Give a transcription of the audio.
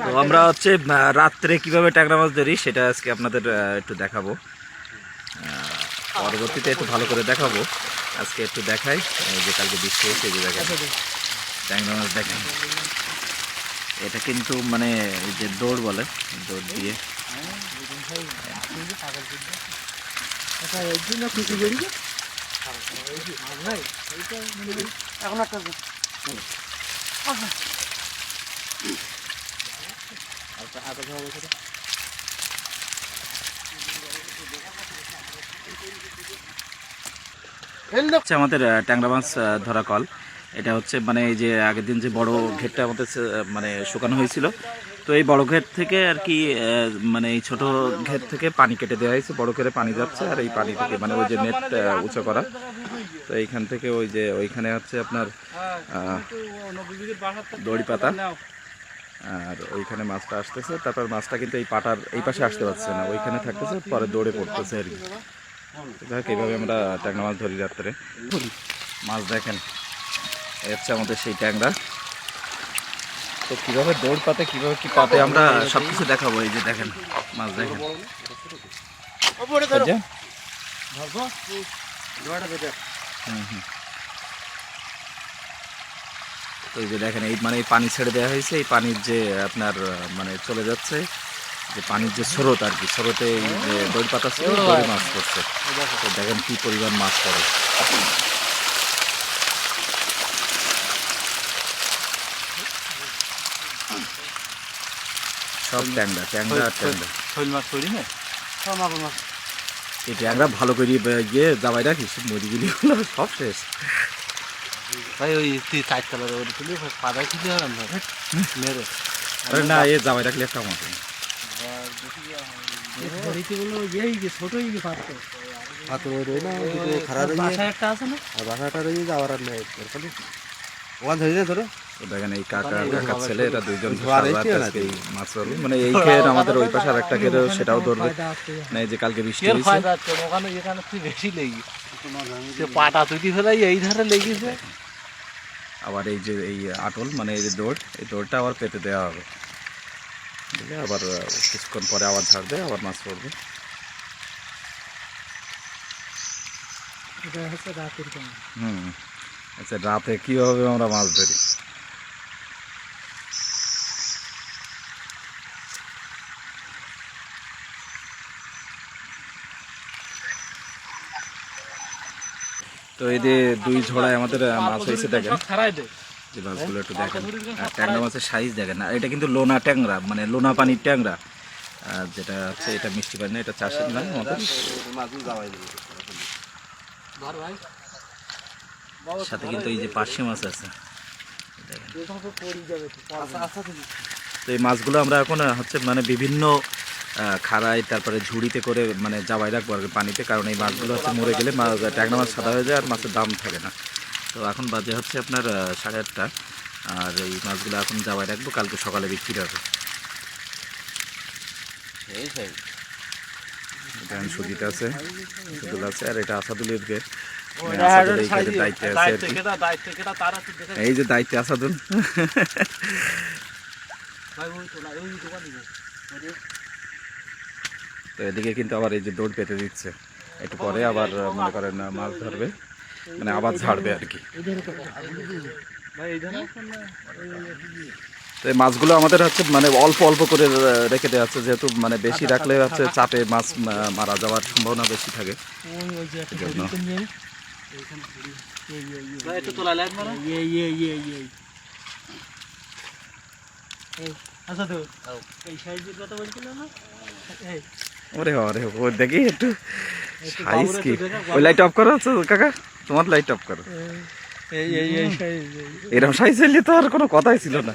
তো আমরা হচ্ছে রাত্রে কিভাবে ট্যাংরা মাছ ধরি সেটা আজকে আপনাদের একটু দেখাবো, পরবর্তীতে একটু ভালো করে দেখাবো। আজকে একটু দেখাই, এই যে কালকে বৃষ্টি হয়েছে, এই যে দেখেন ট্যাংরা মাছ দেখেন। এটা কিন্তু মানে এই যে দৌড় বলে, দৌড় দিয়ে এখন একটা আমাদের ট্যাংরা মাছ ধরা কল। এটা হচ্ছে মানে এই যে আগের দিন যে বড় ঘেরটা আমাদের মানে শুকানো হয়েছিল, তো এই বড় ঘের থেকে আর কি মানে এই ছোট ঘের থেকে পানি কেটে দেওয়া হয়েছে, বড় ঘেরে পানি যাচ্ছে, আর এই পানি থেকে মানে ওই যে নেট উঁচু করা, তো এইখান থেকে ওই যে ওইখানে হচ্ছে আপনার দড়ি পাতা, আর ওইখানে মাছটা আসতেছে, তারপর মাছটা কিন্তু এই পাটার এই পাশে আসতে পারছে না, ওইখানে থাকতেছে, পরে দৌড়ে পড়তেছে আর কি। দেখ এইভাবে আমরা ট্যাংরা মাছ ধরি রাত্রে। মাছ দেখেন, এই হচ্ছে আমাদের সেই ট্যাংরা। তো কীভাবে দৌড় পাতে, কীভাবে কি পাতে আমরা সব কিছু দেখাবো। এই যে দেখেন মাছ দেখেন, তো এই যে দেখেন এই মানে এই পানি ছেড়ে দেওয়া হয়েছে, এই পানির যে আপনার মানে চলে যাচ্ছে যে পানির যে স্রোত আর কি, স্রোতে এই যে দড়ি পাতা ছিল, দড়ি মাছ পড়ছে। তো দেখেন কি পরিমাণ মাছ পড়ে। সব ট্যাংরা ট্যাংরা ট্যাংরা শৈল মাছ করি না, এই ট্যাংরা ভালো করে গিয়ে যাবাই রাখি, সব মরিগুলি সব শেষ ভাই। ওই 4 তলার ওর তুলে পাতা খেতে হবে না মেরে। আরে না, এ যাবাই রাখলে একটা মতো দেখেন। এই কাকার ছেলে, এরা দুইজন মাছ ধরবে, মানে এই খেয়ে আমাদের ওই পাশে আর একটা খেয়ে সেটাও ধরবে না। এই যে কালকে বৃষ্টি হয়েছে, বেশি লেগে পাটা তুই ফেলাই এই ধারে লেগেছে। আবার এই যে এই আটল মানে এই যে দৌড়, এই দৌড়টা আবার পেতে দেওয়া হবে, বুঝলে, আবার কিছুক্ষণ পরে আবার ছাড়বে, আবার মাছ পড়বে। আচ্ছা, রাতে কিভাবে আমরা মাছ ধরি। তো এই যে দুই ঝোড়ায় আমাদের মাছ হয়েছে, দেখেন যে মাছগুলো একটু দেখেন। আর ট্যাংরা মাছের সাইজ দেখেন, আর এটা কিন্তু লোনা ট্যাংরা, মানে লোনা পানির ট্যাংরা, আর যেটা হচ্ছে এটা মিষ্টি পানি না, এটা চাষের নয় আমাদের। সাথে কিন্তু এই যে পার্শে মাছ আছে দেখেন। তো এই মাছগুলো আমরা এখন হচ্ছে মানে বিভিন্ন খাড়াই, তারপরে ঝুড়িতে করে মানে জাবাই রাখবো আর পানিতে, কারণ এই মাছগুলো হচ্ছে মরে গেলে ট্যাংরা মাছ সাদা হয়ে যায় আর মাছের দাম থাকে না। তো এখন বাজে হচ্ছে আপনার 8:30, আর এই মাছগুলো এখন জাবাই রাখবো, কালকে সকালে বিক্রি হবে। এখানে সুজিত আছে, আসাদুল আছে, আর এটা আসাদুলের দায়িত্বে আছে আর কি। এই যে দায়িত্বে আসাদুল। তো এদিকে কিন্তু আবার এই যে দৌড় পেতে দিচ্ছে, একটু পরে আবার মনে করেন মাছ ধরবে, মানে আবার ছাড়বে আর কি। তো এই মাছগুলো আমাদের হচ্ছে মানে অল্প অল্প করে রেখে দেওয়া আছে, যেহেতু মানে বেশি রাখলে হচ্ছে চাপে মাছ মারা যাওয়ার সম্ভাবনা বেশি থাকে। ওরে ওরে ও দেখি একটু সাইজ কি। ওই লাইট অফ করো কাকা, তোমার লাইট অফ করো। এরকম সাইজ হইলে তো আর কোনো কথাই ছিল না।